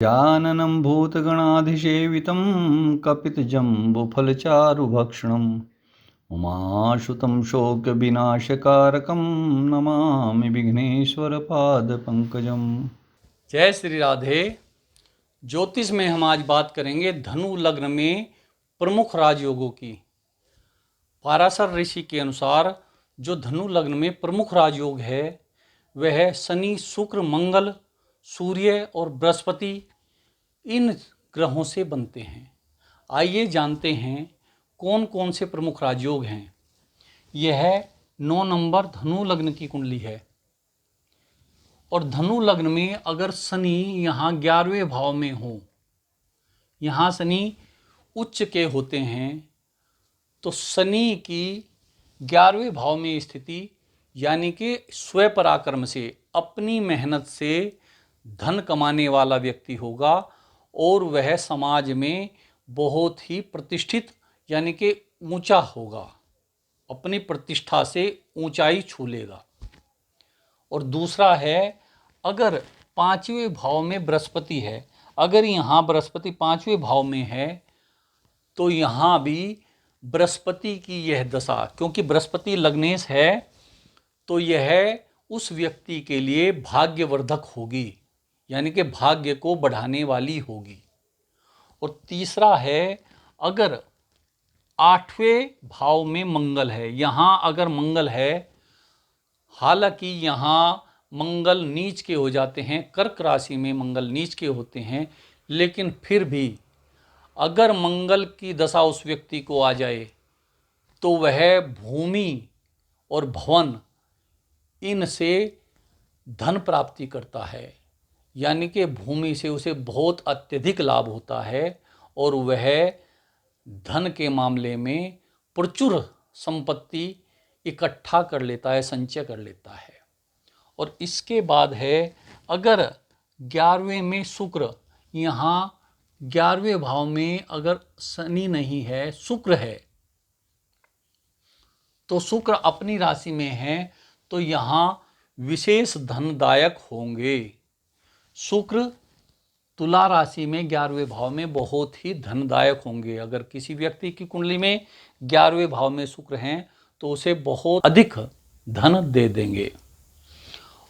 जाननं भूतगणाधिसेवितं कपितजम्बुफलचारुभक्षणम् उमासुतं शोकविनाशकारकं नमामि विघ्नेश्वरपादपङ्कजम्। जय श्री राधे। ज्योतिष में हम आज बात करेंगे धनु लग्न में प्रमुख राजयोगों की। पाराशर ऋषि के अनुसार जो धनु लग्न में प्रमुख राजयोग है वह है शनि, शुक्र, मंगल, सूर्य और बृहस्पति। इन ग्रहों से बनते हैं। आइए जानते हैं कौन कौन से प्रमुख राजयोग हैं। यह 9 नंबर धनु लग्न की कुंडली है और धनु लग्न में अगर शनि यहाँ 11वें भाव में हो, यहाँ शनि उच्च के होते हैं, तो शनि की 11वें भाव में स्थिति यानी कि स्वपराक्रम से, अपनी मेहनत से धन कमाने वाला व्यक्ति होगा और वह समाज में बहुत ही प्रतिष्ठित यानी कि ऊंचा होगा, अपनी प्रतिष्ठा से ऊंचाई छू लेगा। और दूसरा है, अगर 5वें भाव में बृहस्पति है, अगर यहाँ बृहस्पति 5वें भाव में है तो यहाँ भी बृहस्पति की यह दशा, क्योंकि बृहस्पति लग्नेश है, तो यह उस व्यक्ति के लिए भाग्यवर्धक होगी यानी कि भाग्य को बढ़ाने वाली होगी। और तीसरा है, अगर 8वें भाव में मंगल है, यहाँ अगर मंगल है, हालांकि यहाँ मंगल नीच के हो जाते हैं, कर्क राशि में मंगल नीच के होते हैं, लेकिन फिर भी अगर मंगल की दशा उस व्यक्ति को आ जाए तो वह भूमि और भवन इनसे धन प्राप्ति करता है, यानी कि भूमि से उसे बहुत अत्यधिक लाभ होता है और वह धन के मामले में प्रचुर संपत्ति इकट्ठा कर लेता है, संचय कर लेता है। और इसके बाद है, अगर 11वें में शुक्र, यहाँ 11वें भाव में अगर शनि नहीं है, शुक्र है, तो शुक्र अपनी राशि में है, तो यहाँ विशेष धनदायक होंगे। शुक्र तुला राशि में 11वें भाव में बहुत ही धनदायक होंगे। अगर किसी व्यक्ति की कुंडली में 11वें भाव में शुक्र हैं तो उसे बहुत अधिक धन दे देंगे।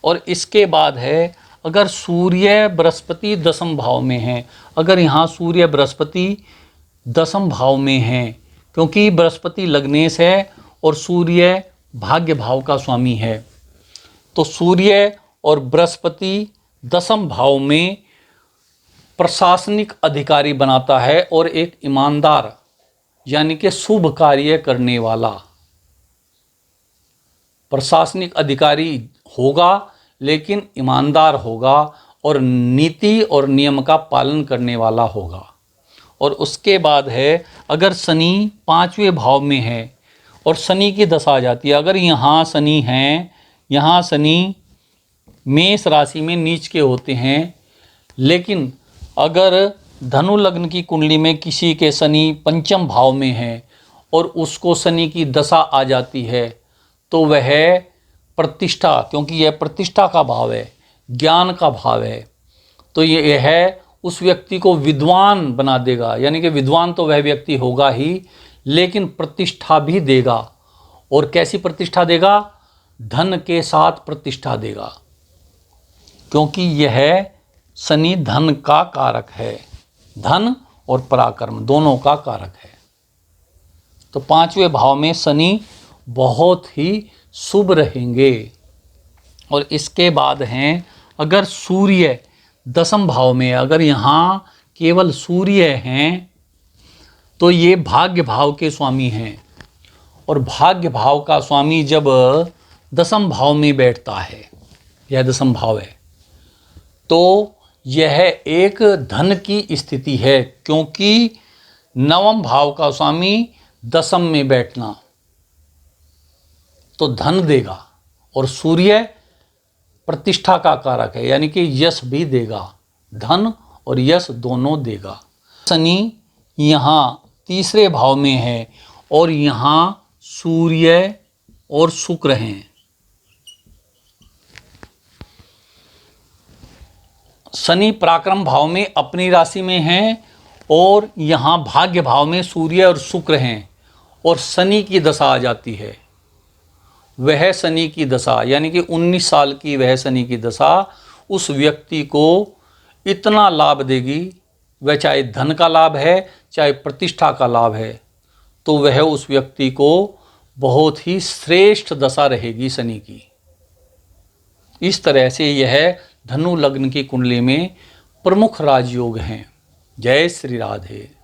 और इसके बाद है, अगर सूर्य बृहस्पति 10वें भाव में है, अगर यहाँ सूर्य बृहस्पति 10वें भाव में है, क्योंकि बृहस्पति लग्नेश है और सूर्य भाग्य भाव का स्वामी है, तो सूर्य और बृहस्पति 10वें भाव में प्रशासनिक अधिकारी बनाता है और एक ईमानदार यानी कि शुभ कार्य करने वाला प्रशासनिक अधिकारी होगा, लेकिन ईमानदार होगा और नीति और नियम का पालन करने वाला होगा। और उसके बाद है, अगर शनि 5वें भाव में है और शनि की दशा आ जाती है, अगर यहाँ शनि हैं, यहाँ शनि मेष राशि में नीच के होते हैं, लेकिन अगर धनु लग्न की कुंडली में किसी के शनि 5वें भाव में है और उसको शनि की दशा आ जाती है, तो वह प्रतिष्ठा, क्योंकि यह प्रतिष्ठा का भाव है, ज्ञान का भाव है, तो यह उस व्यक्ति को विद्वान बना देगा, यानी कि विद्वान तो वह व्यक्ति होगा ही, लेकिन प्रतिष्ठा भी देगा। और कैसी प्रतिष्ठा देगा? धन के साथ प्रतिष्ठा देगा, क्योंकि यह शनि धन का कारक है, धन और पराक्रम दोनों का कारक है। तो 5वें भाव में शनि बहुत ही शुभ रहेंगे। और इसके बाद हैं, अगर सूर्य 10वें भाव में, अगर यहाँ केवल सूर्य हैं तो ये भाग्य भाव के स्वामी हैं, और भाग्य भाव का स्वामी जब 10वें भाव में बैठता है, यह 10वें भाव है, तो यह एक धन की स्थिति है, क्योंकि 9वें भाव का स्वामी 10वें में बैठना तो धन देगा, और सूर्य प्रतिष्ठा का कारक है, यानी कि यश भी देगा, धन और यश दोनों देगा। शनि यहाँ 3रे भाव में है और यहाँ सूर्य और शुक्र हैं। शनि पराक्रम भाव में अपनी राशि में हैं और यहाँ भाग्य भाव में सूर्य और शुक्र हैं और शनि की दशा आ जाती है। वह शनि की दशा यानी कि 19 साल की वह शनि की दशा उस व्यक्ति को इतना लाभ देगी, वह चाहे धन का लाभ है चाहे प्रतिष्ठा का लाभ है, तो वह उस व्यक्ति को बहुत ही श्रेष्ठ दशा रहेगी शनि की। इस तरह से यह धनु लग्न की कुंडली में प्रमुख राजयोग हैं। जय श्री राधे।